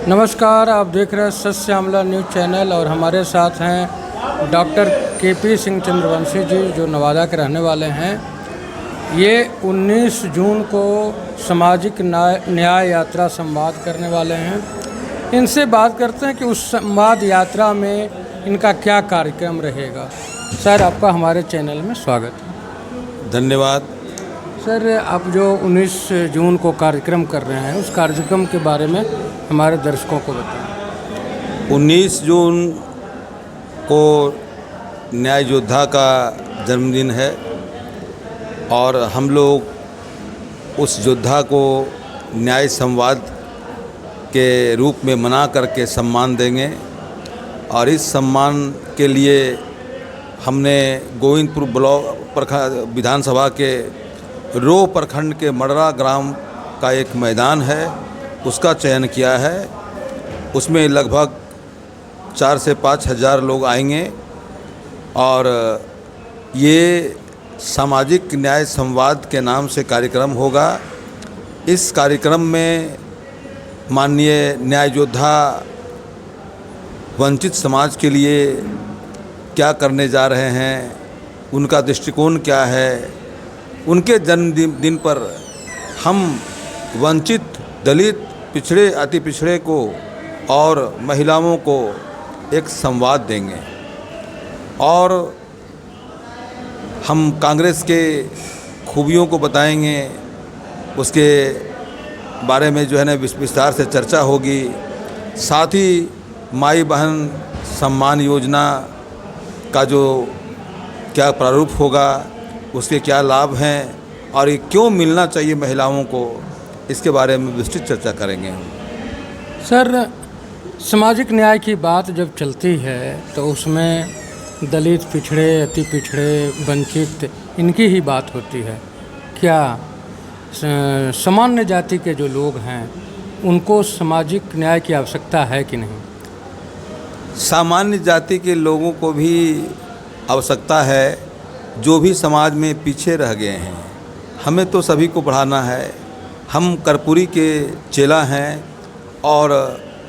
नमस्कार, आप देख रहे हैं सत्य श्यामला न्यूज़ चैनल और हमारे साथ हैं डॉक्टर केपी सिंह चंद्रवंशी जी, जो नवादा के रहने वाले हैं। ये 19 जून को सामाजिक न्याय यात्रा संवाद करने वाले हैं। इनसे बात करते हैं कि उस संवाद यात्रा में इनका क्या कार्यक्रम रहेगा। सर, आपका हमारे चैनल में स्वागत है। धन्यवाद। सर, आप जो 19 जून को कार्यक्रम कर रहे हैं, उस कार्यक्रम के बारे में हमारे दर्शकों को बताएं। 19 जून को न्याय योद्धा का जन्मदिन है और हम लोग उस योद्धा को न्याय संवाद के रूप में मना करके सम्मान देंगे। और इस सम्मान के लिए हमने गोविंदपुर ब्लॉक विधानसभा के रो प्रखंड के मडरा ग्राम का एक मैदान है, उसका चयन किया है। उसमें लगभग 4 से 5 हज़ार लोग आएंगे और ये सामाजिक न्याय संवाद के नाम से कार्यक्रम होगा। इस कार्यक्रम में माननीय न्याय योद्धा वंचित समाज के लिए क्या करने जा रहे हैं, उनका दृष्टिकोण क्या है, उनके जन्मदिन पर हम वंचित, दलित, पिछड़े, अति पिछड़े को और महिलाओं को एक संवाद देंगे। और हम कांग्रेस के खूबियों को बताएंगे, उसके बारे में जो है ना विस्तार से चर्चा होगी। साथ ही माई बहन सम्मान योजना का जो क्या प्रारूप होगा, उसके क्या लाभ हैं और ये क्यों मिलना चाहिए महिलाओं को, इसके बारे में विस्तृत चर्चा करेंगे। सर, सामाजिक न्याय की बात जब चलती है तो उसमें दलित, पिछड़े, अति पिछड़े, वंचित, इनकी ही बात होती है। क्या सामान्य जाति के जो लोग हैं उनको सामाजिक न्याय की आवश्यकता है कि नहीं? सामान्य जाति के लोगों को भी आवश्यकता है, जो भी समाज में पीछे रह गए हैं। हमें तो सभी को बढ़ाना है। हम कर्पूरी के चेला हैं और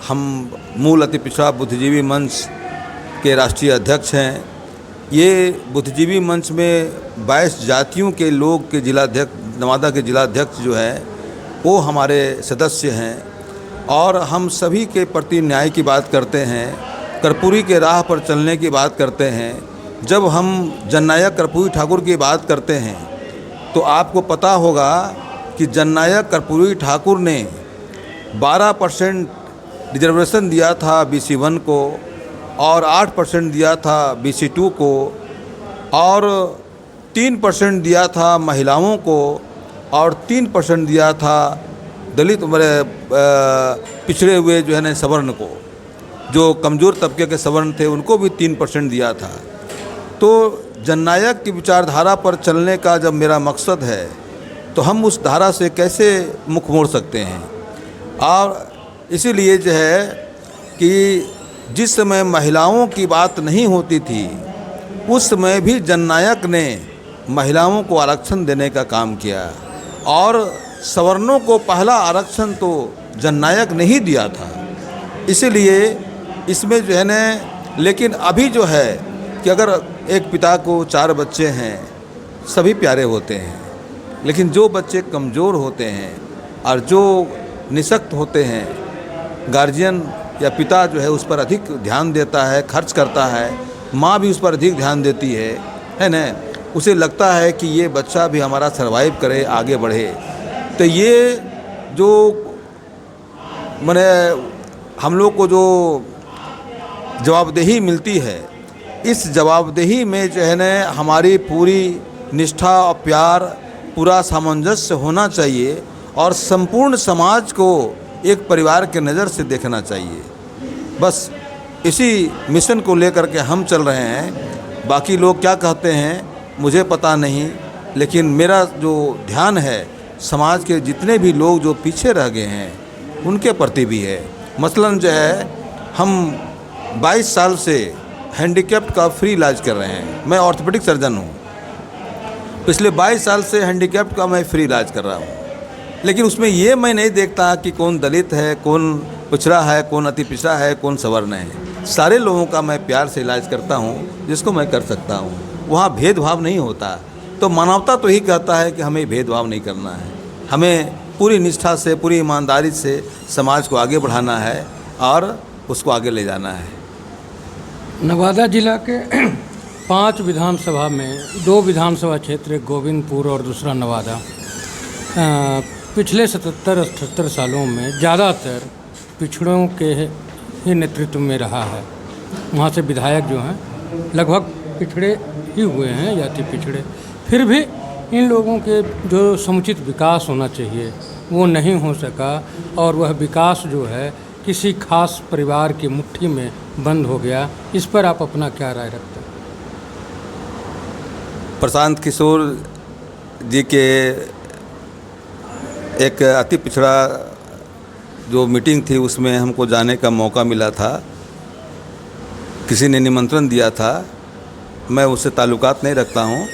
हम मूल अति पिछड़ा बुद्धिजीवी मंच के राष्ट्रीय अध्यक्ष हैं। ये बुद्धिजीवी मंच में 22 जातियों के लोग के जिलाध्यक्ष, नवादा के जिलाध्यक्ष जो हैं वो हमारे सदस्य हैं और हम सभी के प्रति न्याय की बात करते हैं, कर्पूरी के राह पर चलने की बात करते हैं। जब हम जननायक कर्पूरी ठाकुर की बात करते हैं तो आपको पता होगा कि जननायक कर्पूरी ठाकुर ने 12% रिजर्वेशन दिया था BC1 को और 8% दिया था BC2 को और 3% दिया था महिलाओं को और 3% दिया था दलित पिछड़े हुए जो है ना सवर्ण को, जो कमज़ोर तबके के सवर्ण थे उनको भी 3% दिया था। तो जननायक की विचारधारा पर चलने का जब मेरा मकसद है तो हम उस धारा से कैसे मुख मोड़ सकते हैं। और इसीलिए जो है कि जिस समय महिलाओं की बात नहीं होती थी उस समय भी जननायक ने महिलाओं को आरक्षण देने का काम किया और सवर्णों को पहला आरक्षण तो जननायक ने ही दिया था। इसीलिए इसमें जो है न, लेकिन अभी जो है कि अगर एक पिता को 4 बच्चे हैं, सभी प्यारे होते हैं, लेकिन जो बच्चे कमज़ोर होते हैं और जो निःशक्त होते हैं, गार्जियन या पिता जो है उस पर अधिक ध्यान देता है, खर्च करता है, माँ भी उस पर अधिक ध्यान देती है ना। उसे लगता है कि ये बच्चा भी हमारा सर्वाइव करे, आगे बढ़े। तो ये जो माने हम लोग को जो जवाबदेही मिलती है, इस जवाबदेही में जो है न हमारी पूरी निष्ठा और प्यार, पूरा सामंजस्य होना चाहिए और संपूर्ण समाज को एक परिवार के नज़र से देखना चाहिए। बस इसी मिशन को लेकर के हम चल रहे हैं। बाकी लोग क्या कहते हैं मुझे पता नहीं, लेकिन मेरा जो ध्यान है समाज के जितने भी लोग जो पीछे रह गए हैं उनके प्रति भी है। मसलन जो है हम 22 साल से हैंडीकैप्ड का फ्री इलाज कर रहे हैं। मैं ऑर्थोपेडिक सर्जन हूँ। पिछले 22 साल से हैंडीकैप्ड का मैं फ्री इलाज कर रहा हूँ। लेकिन उसमें ये मैं नहीं देखता कि कौन दलित है, कौन पिछड़ा है, कौन अति पिछड़ा है, कौन सवर्ण है। सारे लोगों का मैं प्यार से इलाज करता हूँ जिसको मैं कर सकता हूँ। वहाँ भेदभाव नहीं होता। तो मानवता तो ही कहता है कि हमें भेदभाव नहीं करना है, हमें पूरी निष्ठा से, पूरी ईमानदारी से समाज को आगे बढ़ाना है और उसको आगे ले जाना है। नवादा जिला के 5 विधानसभा में 2 विधानसभा क्षेत्र, एक गोविंदपुर और दूसरा नवादा, पिछले 77-78 सालों में ज़्यादातर पिछड़ों के ही नेतृत्व में रहा है। वहाँ से विधायक जो हैं लगभग पिछड़े ही हुए हैं, जाति पिछड़े। फिर भी इन लोगों के जो समुचित विकास होना चाहिए वो नहीं हो सका, और वह विकास जो है किसी खास परिवार की मुट्ठी में बंद हो गया। इस पर आप अपना क्या राय रखते हैं? प्रशांत किशोर जी के एक अति पिछड़ा जो मीटिंग थी उसमें हमको जाने का मौका मिला था। किसी ने निमंत्रण दिया था, मैं उससे ताल्लुकात नहीं रखता हूँ,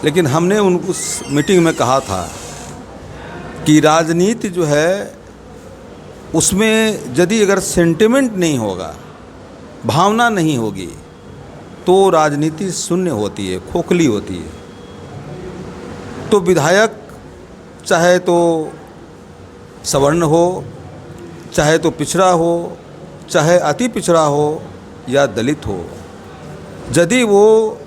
लेकिन हमने उस मीटिंग में कहा था कि राजनीति जो है उसमें यदि अगर सेंटिमेंट नहीं होगा, भावना नहीं होगी, तो राजनीति शून्य होती है, खोखली होती है। तो विधायक चाहे तो सवर्ण हो, चाहे तो पिछड़ा हो, चाहे अति पिछड़ा हो या दलित हो, यदि वो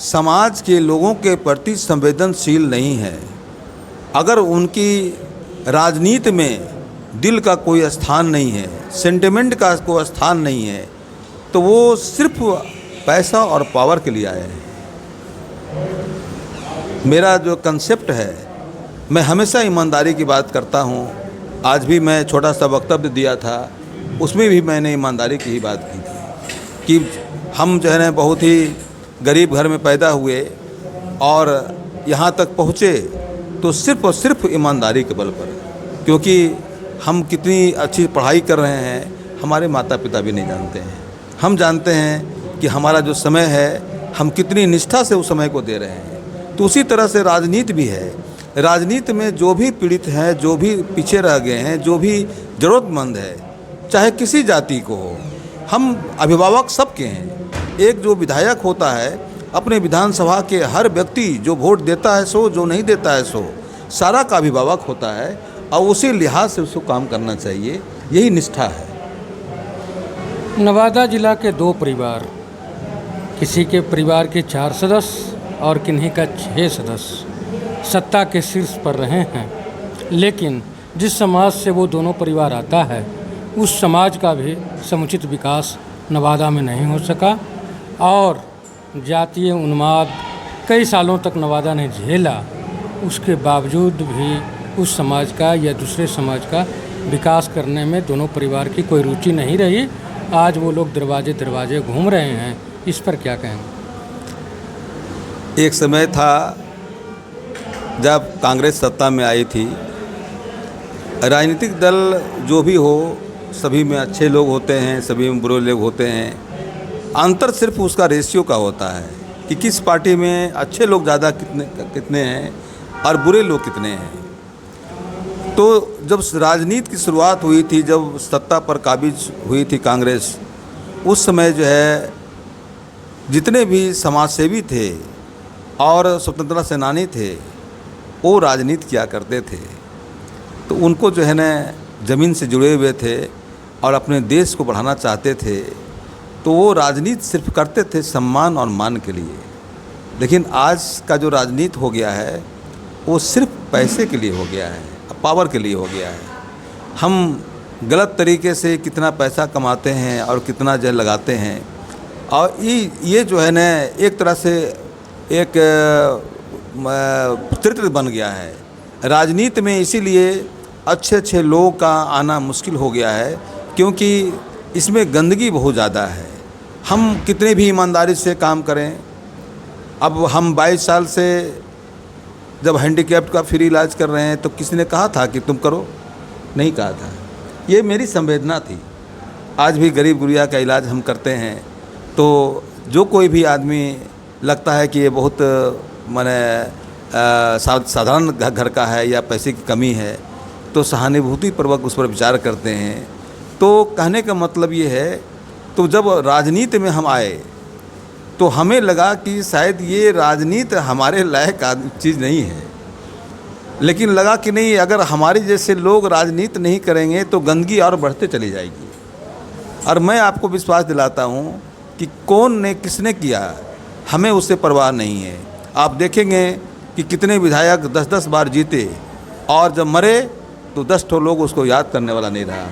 समाज के लोगों के प्रति संवेदनशील नहीं है, अगर उनकी राजनीति में दिल का कोई स्थान नहीं है, सेंटिमेंट का कोई स्थान नहीं है, तो वो सिर्फ पैसा और पावर के लिए आए हैं। मेरा जो कंसेप्ट है, मैं हमेशा ईमानदारी की बात करता हूँ। आज भी मैं छोटा सा वक्तव्य दिया था, उसमें भी मैंने ईमानदारी की ही बात की थी कि हम जो है ना बहुत ही गरीब घर में पैदा हुए और यहाँ तक पहुँचे तो सिर्फ और सिर्फ ईमानदारी के बल पर। क्योंकि हम कितनी अच्छी पढ़ाई कर रहे हैं हमारे माता पिता भी नहीं जानते हैं। हम जानते हैं कि हमारा जो समय है हम कितनी निष्ठा से उस समय को दे रहे हैं। तो उसी तरह से राजनीति भी है। राजनीति में जो भी पीड़ित हैं, जो भी पीछे रह गए हैं, जो भी ज़रूरतमंद है, चाहे किसी जाति को हो, हम अभिभावक सबके हैं। एक जो विधायक होता है अपने विधानसभा के हर व्यक्ति जो वोट देता है सो, जो नहीं देता है सो, सारा का अभिभावक होता है और उसी लिहाज से उसको काम करना चाहिए। यही निष्ठा है। नवादा जिला के 2 परिवार, किसी के परिवार के 4 सदस्य और किन्हीं का 6 सदस्य सत्ता के शीर्ष पर रहे हैं, लेकिन जिस समाज से वो दोनों परिवार आता है उस समाज का भी समुचित विकास नवादा में नहीं हो सका, और जातीय उन्माद कई सालों तक नवादा ने झेला। उसके बावजूद भी उस समाज का या दूसरे समाज का विकास करने में दोनों परिवार की कोई रुचि नहीं रही। आज वो लोग दरवाजे दरवाजे घूम रहे हैं। इस पर क्या कहेंगे? एक समय था जब कांग्रेस सत्ता में आई थी। राजनीतिक दल जो भी हो, सभी में अच्छे लोग होते हैं, सभी में बुरे लोग होते हैं। अंतर सिर्फ उसका रेशियो का होता है कि किस पार्टी में अच्छे लोग ज़्यादा कितने हैं और बुरे लोग कितने हैं। तो जब राजनीति की शुरुआत हुई थी, जब सत्ता पर काबिज हुई थी कांग्रेस, उस समय जो है जितने भी समाजसेवी थे और स्वतंत्रता सेनानी थे वो राजनीति किया करते थे। तो उनको जो है ना ज़मीन से जुड़े हुए थे और अपने देश को बढ़ाना चाहते थे, तो वो राजनीति सिर्फ करते थे सम्मान और मान के लिए। लेकिन आज का जो राजनीति हो गया है वो सिर्फ पैसे के लिए हो गया है, पावर के लिए हो गया है। हम गलत तरीके से कितना पैसा कमाते हैं और कितना जो लगाते हैं, और ये जो है ना एक तरह से एक चरित्र बन गया है राजनीति में। इसीलिए अच्छे अच्छे लोगों का आना मुश्किल हो गया है, क्योंकि इसमें गंदगी बहुत ज़्यादा है। हम कितने भी ईमानदारी से काम करें, अब हम 22 साल से जब हैंडीकैप्ड का फ्री इलाज कर रहे हैं तो किसी ने कहा था कि तुम करो? नहीं कहा था। ये मेरी संवेदना थी। आज भी गरीब गुरिया का इलाज हम करते हैं, तो जो कोई भी आदमी लगता है कि ये बहुत माने साधारण घर का है या पैसे की कमी है, तो सहानुभूतिपूर्वक उस पर विचार करते हैं। तो कहने का मतलब ये है, तो जब राजनीति में हम आए तो हमें लगा कि शायद ये राजनीति हमारे लायक चीज़ नहीं है, लेकिन लगा कि नहीं, अगर हमारे जैसे लोग राजनीति नहीं करेंगे तो गंदगी और बढ़ते चली जाएगी। और मैं आपको विश्वास दिलाता हूँ कि कौन ने किसने किया, हमें उससे परवाह नहीं है। आप देखेंगे कि कितने विधायक 10-10 बार जीते और जब मरे तो 10 ठो लोग उसको याद करने वाला नहीं रहा।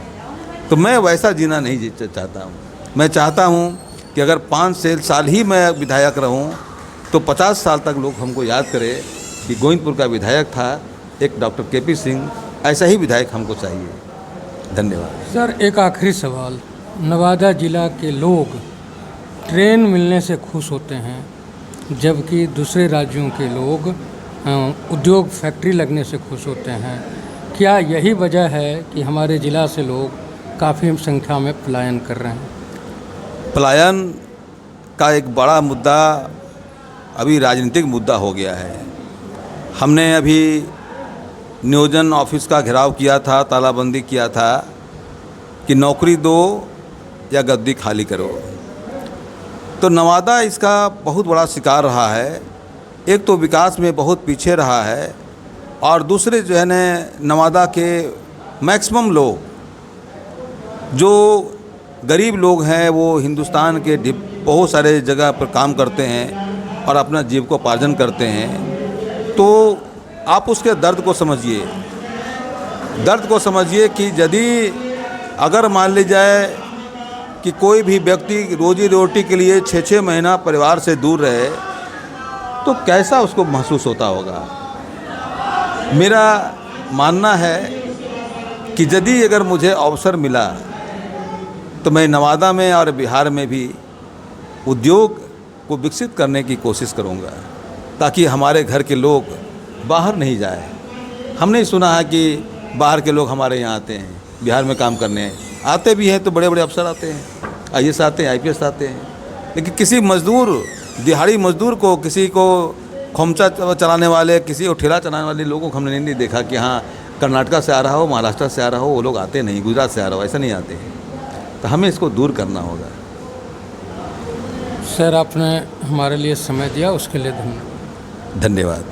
तो मैं वैसा जीना नहीं चाहता हूँ। मैं चाहता हूँ कि अगर 5 साल ही मैं विधायक रहूँ तो 50 साल तक लोग हमको याद करें कि गोविंदपुर का विधायक था एक डॉक्टर केपी सिंह। ऐसा ही विधायक हमको चाहिए। धन्यवाद। सर, एक आखिरी सवाल, नवादा ज़िला के लोग ट्रेन मिलने से खुश होते हैं, जबकि दूसरे राज्यों के लोग उद्योग फैक्ट्री लगने से खुश होते हैं। क्या यही वजह है कि हमारे ज़िला से लोग काफ़ी संख्या में पलायन कर रहे हैं? पलायन का एक बड़ा मुद्दा अभी राजनीतिक मुद्दा हो गया है। हमने अभी नियोजन ऑफिस का घेराव किया था, तालाबंदी किया था कि नौकरी दो या गद्दी खाली करो। तो नवादा इसका बहुत बड़ा शिकार रहा है। एक तो विकास में बहुत पीछे रहा है, और दूसरे जो है न, नवादा के मैक्सिमम लोग, जो गरीब लोग हैं, वो हिंदुस्तान के बहुत सारे जगह पर काम करते हैं और अपना जीविकोपार्जन करते हैं। तो आप उसके दर्द को समझिए कि यदि अगर मान ली जाए कि कोई भी व्यक्ति रोजी रोटी के लिए 6-6 महीना परिवार से दूर रहे तो कैसा उसको महसूस होता होगा। मेरा मानना है कि यदि अगर मुझे अवसर मिला तो मैं नवादा में और बिहार में भी उद्योग को विकसित करने की कोशिश करूंगा, ताकि हमारे घर के लोग बाहर नहीं जाए। हमने सुना है कि बाहर के लोग हमारे यहाँ आते हैं, बिहार में काम करने आते भी हैं, तो बड़े बड़े अफसर आते हैं, IAS आते हैं, IPS आते हैं, लेकिन किसी मजदूर, दिहाड़ी मजदूर को, किसी को खोमचा चलाने वाले, किसी को ठेला चलाने वाले लोगों को हमने नहीं देखा कि हाँ कर्नाटक से आ रहा हो, महाराष्ट्र से आ रहा हो, वो लोग आते नहीं, गुजरात से आ रहा हो, ऐसा नहीं आते हैं। तो हमें इसको दूर करना होगा। सर, आपने हमारे लिए समय दिया, उसके लिए धन्यवाद। धन्यवाद।